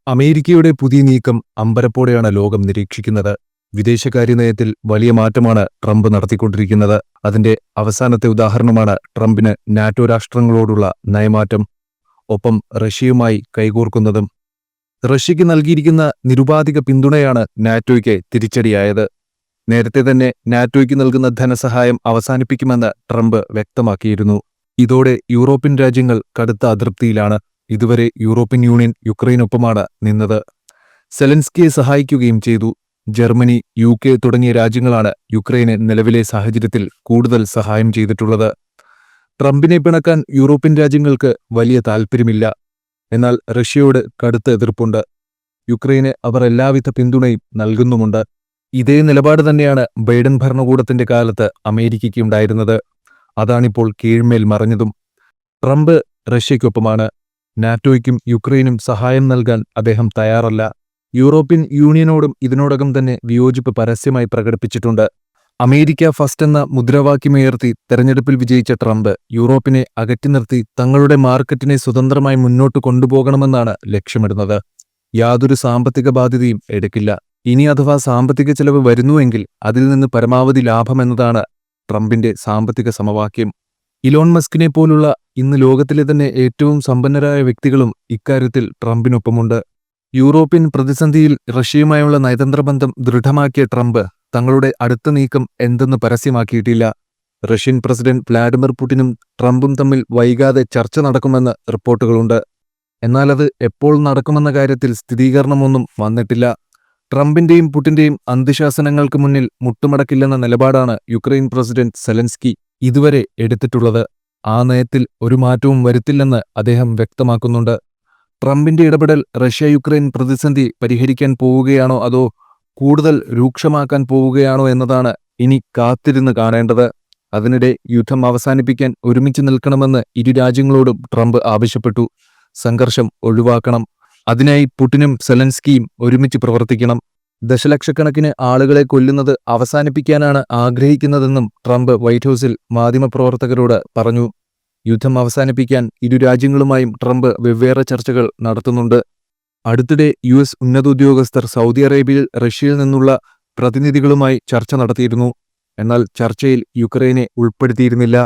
അമേരിക്കയുടെ പുതിയ നീക്കം അമ്പരപ്പോടെയാണ് ലോകം നിരീക്ഷിക്കുന്നത്. വിദേശകാര്യനയത്തിൽ വലിയ മാറ്റമാണ് ട്രംപ് നടത്തിക്കൊണ്ടിരിക്കുന്നത്. അതിന്റെ അവസാനത്തെ ഉദാഹരണമാണ് ട്രംപിന് നാറ്റോ രാഷ്ട്രങ്ങളോടുള്ള നയമാറ്റം, ഒപ്പം റഷ്യയുമായി കൈകോർക്കുന്നതും. റഷ്യയ്ക്ക് നൽകിയിരിക്കുന്ന നിരുപാധിക പിന്തുണയാണ് നാറ്റോയ്ക്ക് തിരിച്ചടിയായത്. നേരത്തെ തന്നെ നാറ്റോയ്ക്ക് നൽകുന്ന ധനസഹായം അവസാനിപ്പിക്കുമെന്ന് ട്രംപ് വ്യക്തമാക്കിയിരുന്നു. ഇതോടെ യൂറോപ്യൻ രാജ്യങ്ങൾ കടുത്ത അതൃപ്തിയിലാണ്. ഇതുവരെ യൂറോപ്യൻ യൂണിയൻ യുക്രൈനൊപ്പമാണ് നിന്നത്. സെലൻസ്കിയെ സഹായിക്കുകയും ചെയ്തു. ജർമ്മനി, UK തുടങ്ങിയ രാജ്യങ്ങളാണ് യുക്രൈന് നിലവിലെ സാഹചര്യത്തിൽ കൂടുതൽ സഹായം ചെയ്തിട്ടുള്ളത്. ട്രംപിനെ പിണക്കാൻ യൂറോപ്യൻ രാജ്യങ്ങൾക്ക് വലിയ താൽപ്പര്യമില്ല. എന്നാൽ റഷ്യയോട് കടുത്ത എതിർപ്പുണ്ട്. യുക്രൈന് അവർ എല്ലാവിധ പിന്തുണയും നൽകുന്നുമുണ്ട്. ഇതേ നിലപാട് തന്നെയാണ് ബൈഡൻ ഭരണകൂടത്തിന്റെ കാലത്ത് അമേരിക്കയ്ക്ക് ഉണ്ടായിരുന്നത്. അതാണിപ്പോൾ കീഴ്മേൽ മറഞ്ഞതും. ട്രംപ് റഷ്യയ്ക്കൊപ്പമാണ്. നാറ്റോയ്ക്കും യുക്രൈനും സഹായം നൽകാൻ അദ്ദേഹം തയ്യാറല്ല. യൂറോപ്യൻ യൂണിയനോടും ഇതിനോടകം തന്നെ വിയോജിപ്പ് പരസ്യമായി പ്രകടിപ്പിച്ചിട്ടുണ്ട്. അമേരിക്ക ഫസ്റ്റ് എന്ന മുദ്രാവാക്യമുയർത്തി തെരഞ്ഞെടുപ്പിൽ വിജയിച്ച ട്രംപ് യൂറോപ്പിനെ അകറ്റി നിർത്തി തങ്ങളുടെ മാർക്കറ്റിനെ സ്വതന്ത്രമായി മുന്നോട്ട് കൊണ്ടുപോകണമെന്നാണ് ലക്ഷ്യമിടുന്നത്. യാതൊരു സാമ്പത്തിക ബാധ്യതയും എടുക്കില്ല. ഇനി അഥവാ സാമ്പത്തിക ചെലവ് വരുന്നുവെങ്കിൽ അതിൽ നിന്ന് പരമാവധി ലാഭമെന്നതാണ് ട്രംപിന്റെ സാമ്പത്തിക സമവാക്യം. ഇലോൺ മസ്കിനെ പോലുള്ള ഇന്ന് ലോകത്തിലെ തന്നെ ഏറ്റവും സമ്പന്നരായ വ്യക്തികളും ഇക്കാര്യത്തിൽ ട്രംപിനൊപ്പമുണ്ട്. യൂറോപ്യൻ പ്രതിസന്ധിയിൽ റഷ്യയുമായുള്ള നയതന്ത്ര ബന്ധം ദൃഢമാക്കിയ ട്രംപ് തങ്ങളുടെ അടുത്ത നീക്കം എന്തെന്ന് പരസ്യമാക്കിയിട്ടില്ല. റഷ്യൻ പ്രസിഡന്റ് വ്ളാഡിമിർ പുടിനും ട്രംപും തമ്മിൽ വൈകാതെ ചർച്ച നടക്കുമെന്ന് റിപ്പോർട്ടുകളുണ്ട്. എന്നാൽ അത് എപ്പോൾ നടക്കുമെന്ന കാര്യത്തിൽ സ്ഥിരീകരണമൊന്നും വന്നിട്ടില്ല. ട്രംപിന്റെയും പുടിന്റെയും അന്ത്യശാസനങ്ങൾക്ക് മുന്നിൽ മുട്ടുമടക്കില്ലെന്ന നിലപാടാണ് യുക്രൈൻ പ്രസിഡന്റ് സെലൻസ്കി ഇതുവരെ എടുത്തിട്ടുള്ളത്. ആ നയത്തിൽ ഒരു മാറ്റവും വരുത്തില്ലെന്ന് അദ്ദേഹം വ്യക്തമാക്കുന്നുണ്ട്. ട്രംപിന്റെ ഇടപെടൽ റഷ്യ യുക്രൈൻ പ്രതിസന്ധി പരിഹരിക്കാൻ പോവുകയാണോ അതോ കൂടുതൽ രൂക്ഷമാക്കാൻ പോവുകയാണോ എന്നതാണ് ഇനി കാത്തിരുന്ന് കാണേണ്ടത്. അതിനിടെ യുദ്ധം അവസാനിപ്പിക്കാൻ ഒരുമിച്ച് നിൽക്കണമെന്ന് ഇരു രാജ്യങ്ങളോടും ട്രംപ് ആവശ്യപ്പെട്ടു. സംഘർഷം ഒഴിവാക്കണം. അതിനായി പുടിനും സെലൻസ്കിയും ഒരുമിച്ച് പ്രവർത്തിക്കണം. ദശലക്ഷക്കണക്കിന് ആളുകളെ കൊല്ലുന്നത് അവസാനിപ്പിക്കാനാണ് ആഗ്രഹിക്കുന്നതെന്നും ട്രംപ് വൈറ്റ് ഹൌസിൽ മാധ്യമപ്രവർത്തകരോട് പറഞ്ഞു. യുദ്ധം അവസാനിപ്പിക്കാൻ ഇരു രാജ്യങ്ങളുമായും ട്രംപ് വെവ്വേറെ ചർച്ചകൾ നടത്തുന്നുണ്ട്. അടുത്തിടെ US ഉന്നതോദ്യോഗസ്ഥർ സൗദി അറേബ്യയിൽ റഷ്യയിൽ നിന്നുള്ള പ്രതിനിധികളുമായി ചർച്ച നടത്തിയിരുന്നു. എന്നാൽ ചർച്ചയിൽ യുക്രൈനെ ഉൾപ്പെടുത്തിയിരുന്നില്ല.